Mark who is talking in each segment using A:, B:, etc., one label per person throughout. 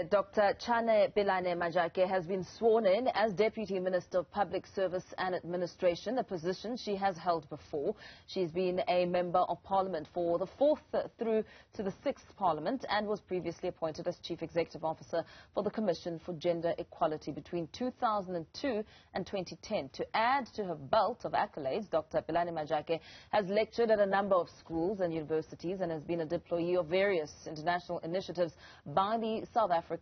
A: Dr. Chana Pelane-Majake has been sworn in as Deputy Minister of Public Service and Administration, a position she has held before. She's been a Member of Parliament for the 4th through to the 6th Parliament and was previously appointed as Chief Executive Officer for the Commission for Gender Equality between 2002 and 2010. To add to her belt of accolades, Dr. Pelane-Majake has lectured at a number of schools and universities and has been a deployee of various international initiatives by the South African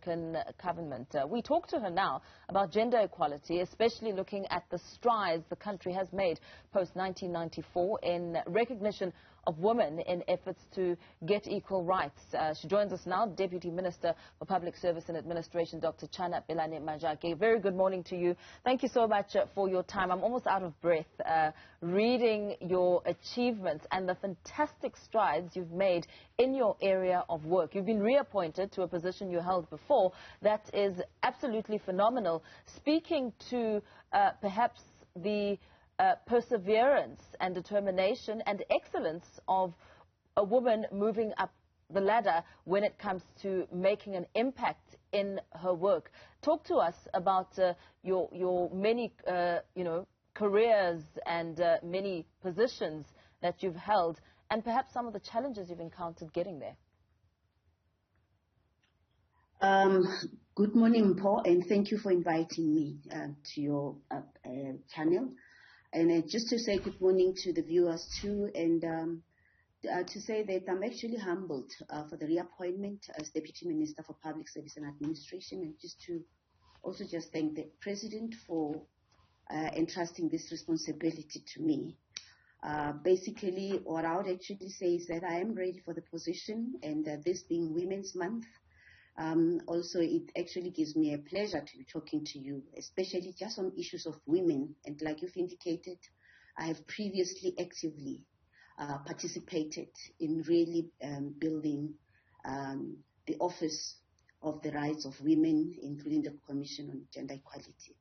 A: government. We talk to her now about gender equality, especially looking at the strides the country has made post-1994 in recognition of women in efforts to get equal rights. She joins us now, Deputy Minister for Public Service and Administration, Dr. Chana Pelane-Majake. Very good morning to you. Thank you so much for your time. I'm almost out of breath reading your achievements and the fantastic strides you've made in your area of work. You've been reappointed to a position you held before. That is absolutely phenomenal. Speaking to perhaps the perseverance and determination and excellence of a woman moving up the ladder when it comes to making an impact in her work. Talk to us about your many careers and many positions that you've held and perhaps some of the challenges you've encountered getting there.
B: Good morning, Paul, and thank you for inviting me to your channel. And just to say good morning to the viewers too, and to say that I'm actually humbled for the reappointment as Deputy Minister for Public Service and Administration, and just to also just thank the President for entrusting this responsibility to me. Basically, what I would actually say is that I am ready for the position, and this being Women's Month, also, it actually gives me a pleasure to be talking to you, especially just on issues of women. And like you've indicated, I have previously actively participated in really building the Office of the Rights of Women, including the Commission on Gender Equality.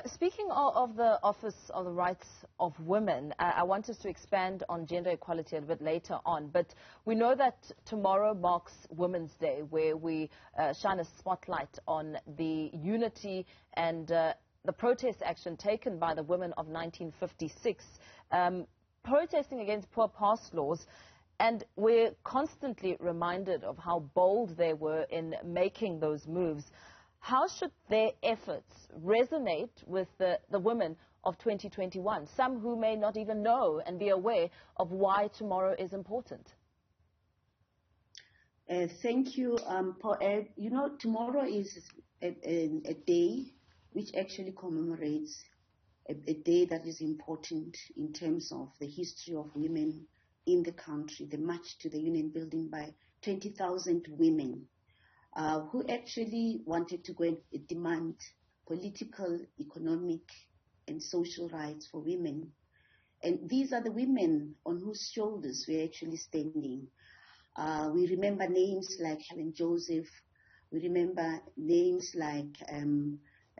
A: Speaking of the Office of the Rights of Women, I want us to expand on gender equality a little bit later on. But we know that tomorrow marks Women's Day, where we shine a spotlight on the unity and the protest action taken by the women of 1956, protesting against poor past laws. And we're constantly reminded of how bold they were in making those moves. How should their efforts resonate with the women of 2021, some who may not even know and be aware of why tomorrow is important?
B: Thank you, Paul. Tomorrow is a day which actually commemorates a day that is important in terms of the history of women in the country, the march to the Union building by 20,000 women. Who actually wanted to go and demand political, economic, and social rights for women. And these are the women on whose shoulders we're actually standing. We remember names like Helen Joseph. We remember names like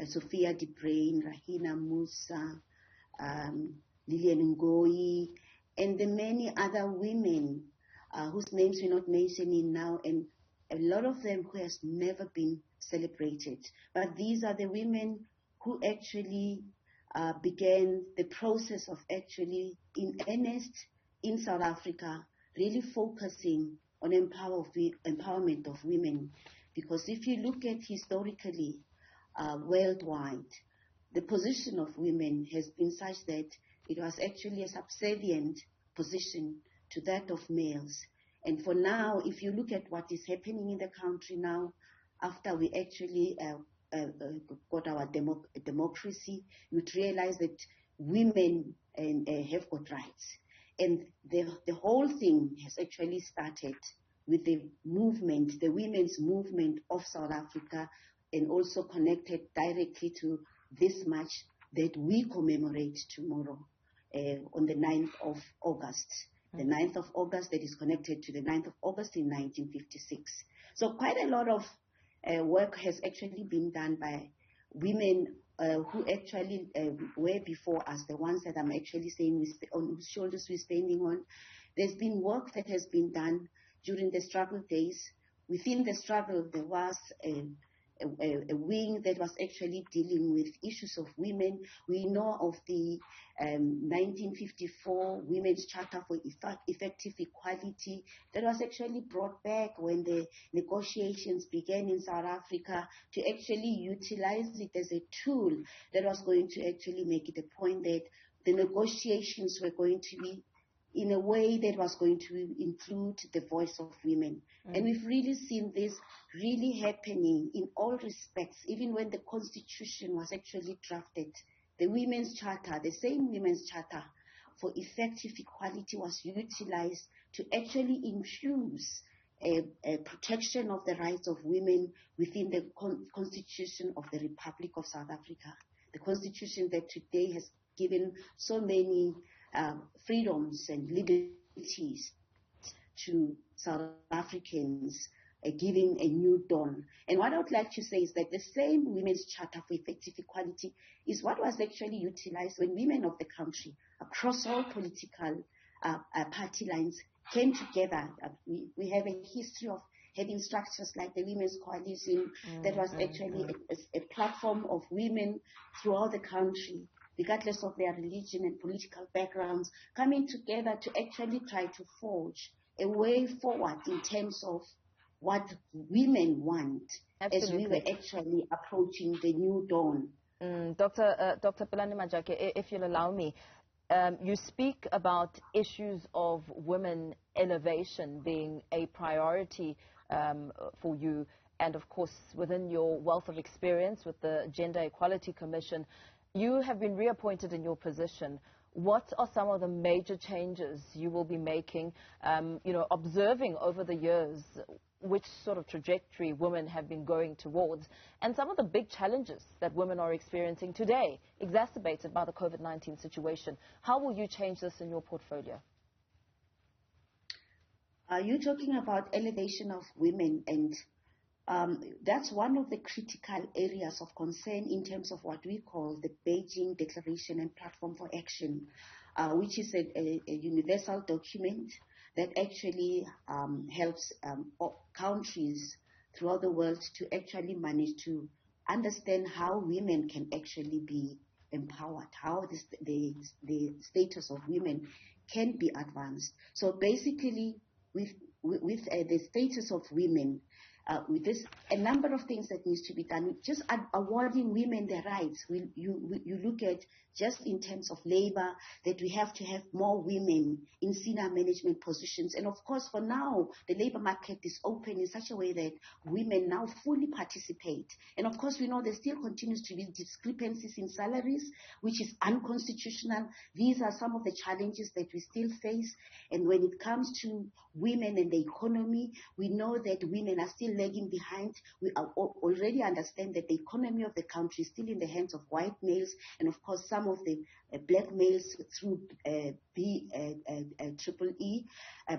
B: Sophia de Bruyn, Rahina Musa, Lillian Ngoyi, and the many other women whose names we're not mentioning now, and a lot of them who has never been celebrated. But these are the women who actually began the process of actually, in earnest, in South Africa, really focusing on empowerment of women. Because if you look at historically, worldwide, the position of women has been such that it was actually a subservient position to that of males. And for now, if you look at what is happening in the country now, after we actually got our democracy, you would realize that women have got rights. And the whole thing has actually started with the movement, the women's movement of South Africa, and also connected directly to this march that we commemorate tomorrow on the 9th of August. The 9th of August that is connected to the 9th of August in 1956. So quite a lot of work has actually been done by women who actually were before us, the ones that I'm actually saying on whose shoulders we're standing on. There's been work that has been done during the struggle days within the struggle, there was a wing that was actually dealing with issues of women. We know of the 1954 Women's Charter for Effective Equality that was actually brought back when the negotiations began in South Africa to actually utilize it as a tool that was going to actually make it a point that the negotiations were going to be in a way that was going to include the voice of women. And we've really seen this really happening in all respects, even when the Constitution was actually drafted. The Women's Charter, the same Women's Charter for Effective Equality was utilized to actually infuse a protection of the rights of women within the Constitution of the Republic of South Africa. The Constitution that today has given so many freedoms and liberties to South Africans, giving a new dawn. And what I would like to say is that the same Women's Charter for Effective Equality is what was actually utilized when women of the country across all political party lines came together. We have a history of having structures like the Women's Coalition that was actually a platform of women throughout the country, regardless of their religion and political backgrounds, coming together to actually try to forge a way forward in terms of what women want. Absolutely. As we were actually approaching the new dawn.
A: Dr. Pelane-Majake, if you'll allow me, you speak about issues of women innovation being a priority for you, and of course within your wealth of experience with the Gender Equality Commission, you have been reappointed in your position. What are some of the major changes you will be making, observing over the years which sort of trajectory women have been going towards, and some of the big challenges that women are experiencing today, exacerbated by the COVID-19 situation? How will you change this in your portfolio?
B: You're talking about elevation of women, and that's one of the critical areas of concern in terms of what we call the Beijing Declaration and Platform for Action, which is a universal document that actually helps countries throughout the world to actually manage to understand how women can actually be empowered, how the status of women can be advanced. So basically, with the status of women, with this, a number of things that needs to be done. Just awarding women their rights. You look at just in terms of labor, that we have to have more women in senior management positions. And of course, for now, the labor market is open in such a way that women now fully participate. And of course, we know there still continues to be discrepancies in salaries, which is unconstitutional. These are some of the challenges that we still face. And when it comes to women and the economy, we know that women are still lagging behind. We already understand that the economy of the country is still in the hands of white males, and of course some of the black males through triple E.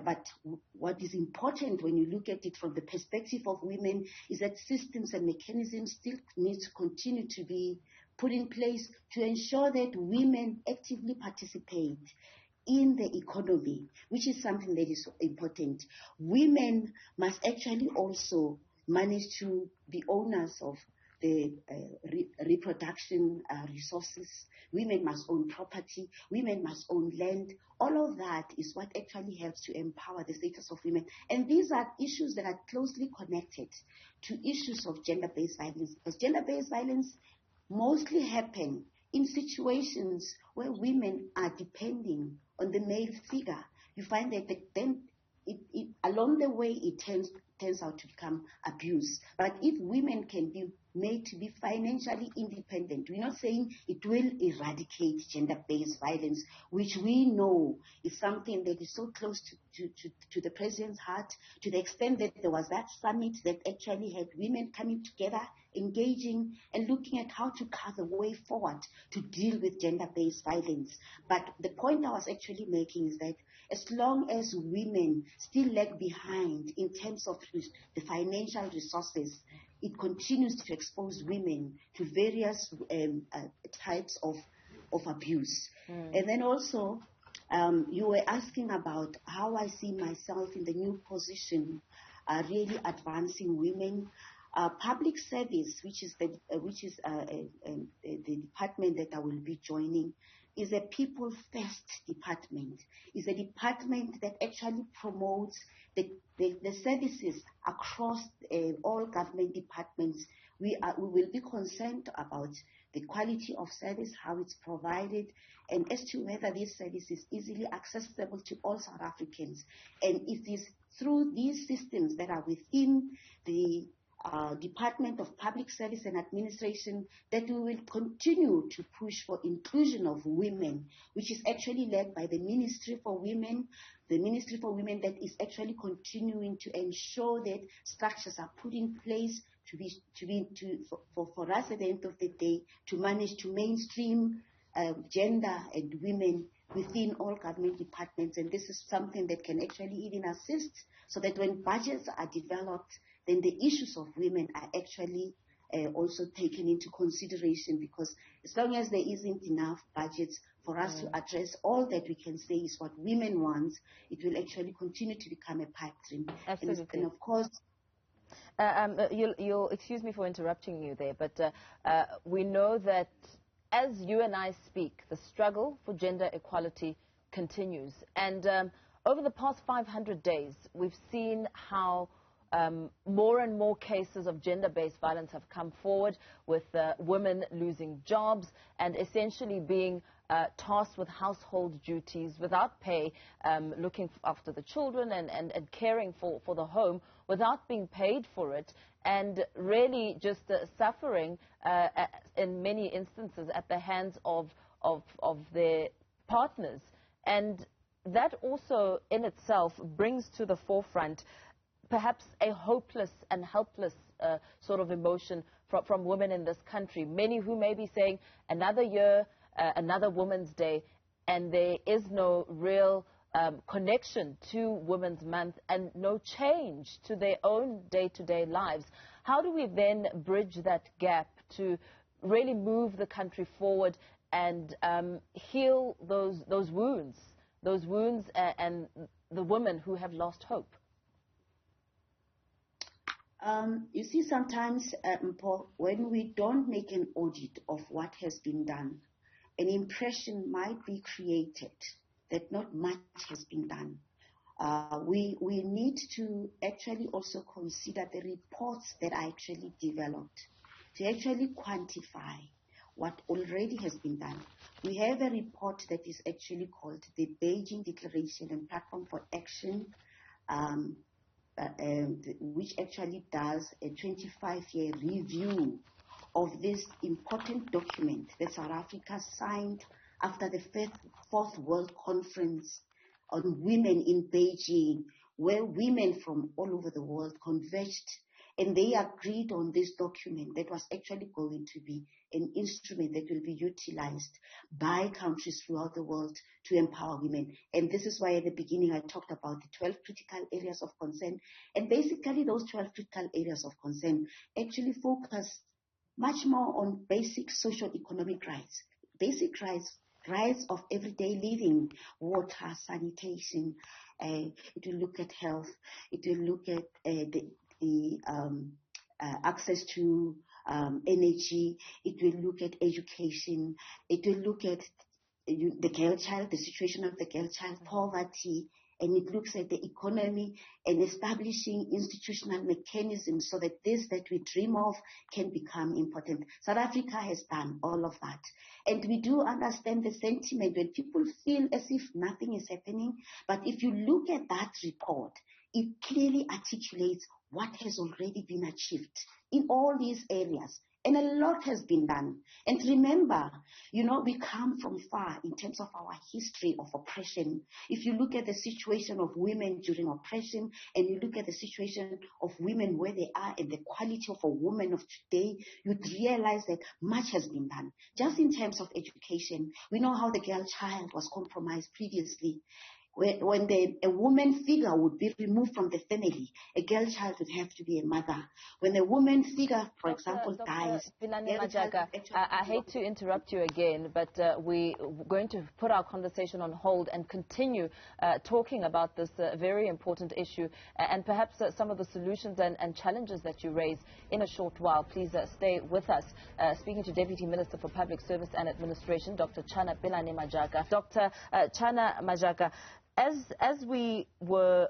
B: But what is important when you look at it from the perspective of women is that systems and mechanisms still need to continue to be put in place to ensure that women actively participate in the economy, which is something that is important. Women must actually also manage to be owners of the reproduction resources. Women must own property. Women must own land. All of that is what actually helps to empower the status of women. And these are issues that are closely connected to issues of gender-based violence, because gender-based violence mostly happen in situations where women are depending on the male figure. You find that then along the way it turns out to become abuse. But if women can be made to be financially independent, we're not saying it will eradicate gender-based violence, which we know is something that is so close to the president's heart, to the extent that there was that summit that actually had women coming together, engaging and looking at how to carve a way forward to deal with gender-based violence. But the point I was actually making is that as long as women still lag behind in terms of the financial resources, it continues to expose women to various types of abuse. And then also, you were asking about how I see myself in the new position. really advancing women. Public service, which is the department that I will be joining, is a people first department. Is a department that actually promotes the services across all government departments. We will be concerned about the quality of service, how it's provided, and as to whether this service is easily accessible to all South Africans. And it is through these systems that are within the Department of Public Service and Administration that we will continue to push for inclusion of women, which is actually led by the Ministry for Women, that is actually continuing to ensure that structures are put in place for us at the end of the day to manage to mainstream gender and women within all government departments. And this is something that can actually even assist so that when budgets are developed, then the issues of women are actually also taken into consideration, because as long as there isn't enough budgets for us to address all that we can say is what women want, it will actually continue to become a pipe dream.
A: Absolutely.
B: And of course,
A: you'll excuse me for interrupting you there, but we know that as you and I speak, the struggle for gender equality continues. And over the past 500 days, we've seen how more and more cases of gender-based violence have come forward, with women losing jobs and essentially being tasked with household duties without pay, looking after the children and caring for the home without being paid for it, and really just suffering in many instances at the hands of their partners. And that also in itself brings to the forefront perhaps a hopeless and helpless sort of emotion from women in this country. Many who may be saying another year, another Women's Day, and there is no real connection to Women's Month and no change to their own day-to-day lives. How do we then bridge that gap to really move the country forward and heal those wounds and the women who have lost hope?
B: You see, sometimes, when we don't make an audit of what has been done, an impression might be created that not much has been done. We need to actually also consider the reports that are actually developed to actually quantify what already has been done. We have a report that is actually called the Beijing Declaration and Platform for Action, which actually does a 25-year review of this important document that South Africa signed after the Fourth World Conference on Women in Beijing, where women from all over the world converged, and they agreed on this document that was actually going to be an instrument that will be utilized by countries throughout the world to empower women. And this is why at the beginning I talked about the 12 critical areas of concern. And basically those 12 critical areas of concern actually focus much more on basic social economic rights, rights of everyday living, water, sanitation. It will look at health. It will look at the access to energy. It will look at education. It will look at the girl child, the situation of the girl child, poverty, and it looks at the economy and establishing institutional mechanisms so that this that we dream of can become important. South Africa has done all of that. And we do understand the sentiment when people feel as if nothing is happening. But if you look at that report, it clearly articulates what has already been achieved in all these areas. And a lot has been done. And remember, we come from far in terms of our history of oppression. If you look at the situation of women during oppression, and you look at the situation of women where they are and the quality of a woman of today, you'd realize that much has been done. Just in terms of education, we know how the girl child was compromised previously. when a woman figure would be removed from the family, a girl child would have to be a mother. When a woman figure, for example, dies,
A: Pelane-Majake, I hate to interrupt you again, but we're going to put our conversation on hold and continue talking about this very important issue and perhaps some of the solutions and challenges that you raise in a short while. Please stay with us. Speaking to Deputy Minister for Public Service and Administration, Dr. Chana Pelane-Majake. Dr. Chana Majake, as we were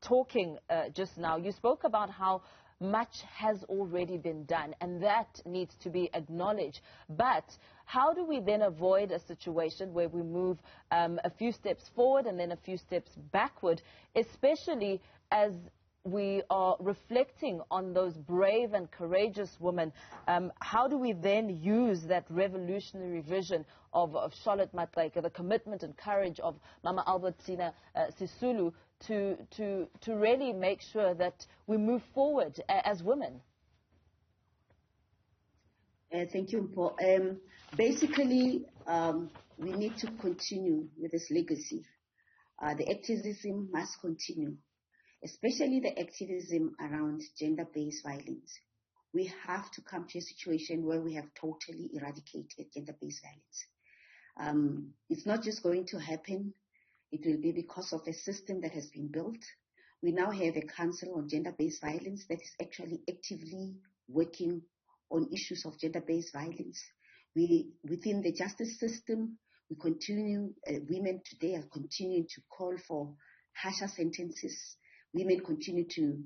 A: talking just now, you spoke about how much has already been done, and that needs to be acknowledged. But how do we then avoid a situation where we move a few steps forward and then a few steps backward, especially as we are reflecting on those brave and courageous women? How do we then use that revolutionary vision of Charlotte Maxeke, the commitment and courage of Mama Albertina Sisulu, to really make sure that we move forward as women?
B: Thank you, Paul. Basically, we need to continue with this legacy. The activism must continue, especially the activism around gender-based violence. We have to come to a situation where we have totally eradicated gender-based violence. It's not just going to happen. It will be because of a system that has been built. We now have a council on gender-based violence that is actually actively working on issues of gender-based violence. Within the justice system, we continue, women today are continuing to call for harsher sentences. Women continue to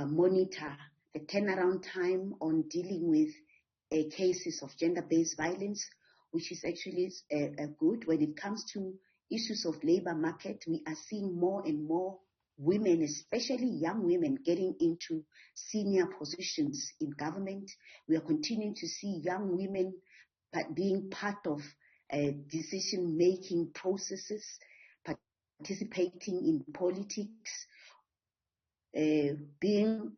B: monitor the turnaround time on dealing with cases of gender-based violence, which is actually good. When it comes to issues of labor market, we are seeing more and more women, especially young women, getting into senior positions in government. We are continuing to see young women being part of decision-making processes, participating in politics, being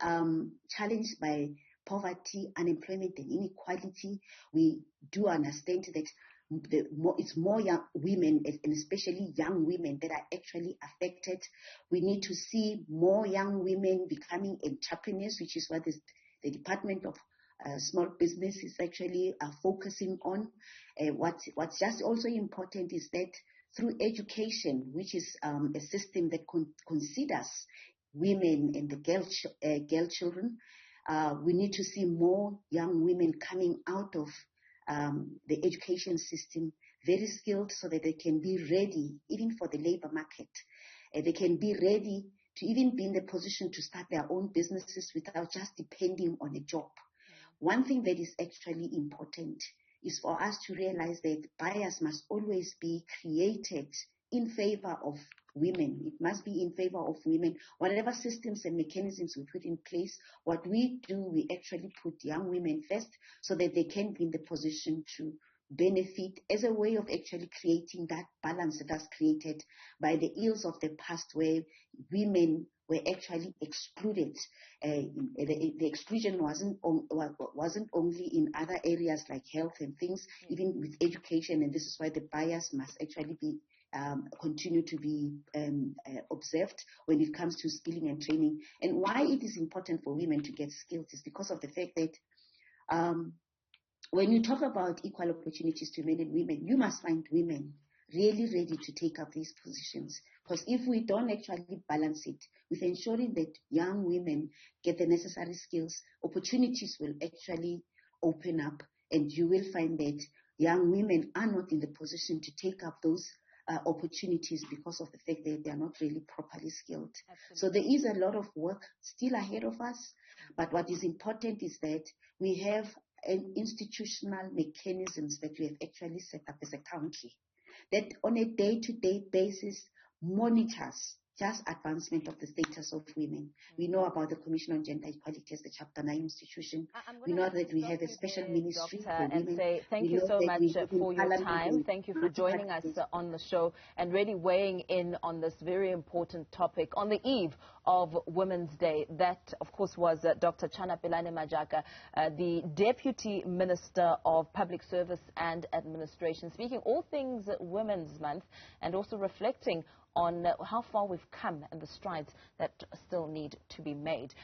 B: challenged by poverty, unemployment, and inequality. We do understand that it's more young women, and especially young women, that are actually affected. We need to see more young women becoming entrepreneurs, which is what the Department of Small Business is actually focusing on. What's just also important is that through education, which is a system that considers women and the girl children, we need to see more young women coming out of the education system, very skilled, so that they can be ready even for the labor market. They can be ready to even be in the position to start their own businesses without just depending on a job. One thing that is actually important is for us to realize that bias must always be created in favor of women. It must be in favor of women. Whatever systems and mechanisms we put in place, what we do, we actually put young women first so that they can be in the position to benefit, as a way of actually creating that balance that was created by the ills of the past, where women were actually excluded. The exclusion wasn't only in other areas like health and things, even with education, and this is why the bias must actually be continue to be observed when it comes to skilling and training. And why it is important for women to get skills is because of the fact that when you talk about equal opportunities to men and women, you must find women really ready to take up these positions. Because if we don't actually balance it with ensuring that young women get the necessary skills, opportunities will actually open up, and you will find that young women are not in the position to take up those opportunities because of the fact that they are not really properly skilled. Absolutely. So there is a lot of work still ahead of us, but what is important is that we have institutional mechanisms that we have actually set up as a country that on a day-to-day basis monitors just advancement of the status of women. We know about the Commission on Gender Equality as the Chapter 9 institution. We know that we have a special ministry for women.
A: And say thank you so much for your time. Thank you for joining us on the show and really weighing in on this very important topic on the eve of Women's Day. That, of course, was Dr. Chana Pelane-Majake, the Deputy Minister of Public Service and Administration, speaking all things Women's Month and also reflecting on how far we've come and the strides that still need to be made.